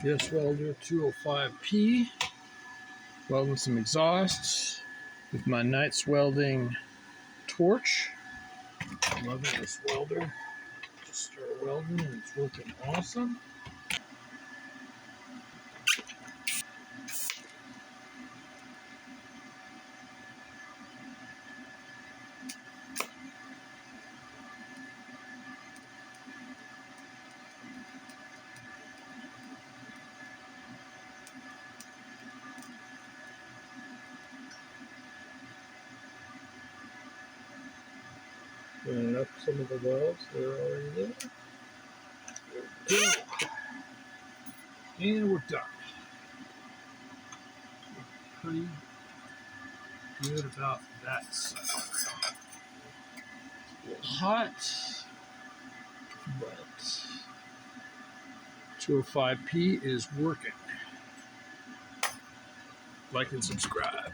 Yes, welder 205P. Welding some exhausts with my Knights Welding torch. Loving this welder. Just start welding and it's working awesome. Cleaning up some of the welds that are already there. There we go. And we're done. Pretty good about that side. It's a little hot, but 205P is working. Like and subscribe.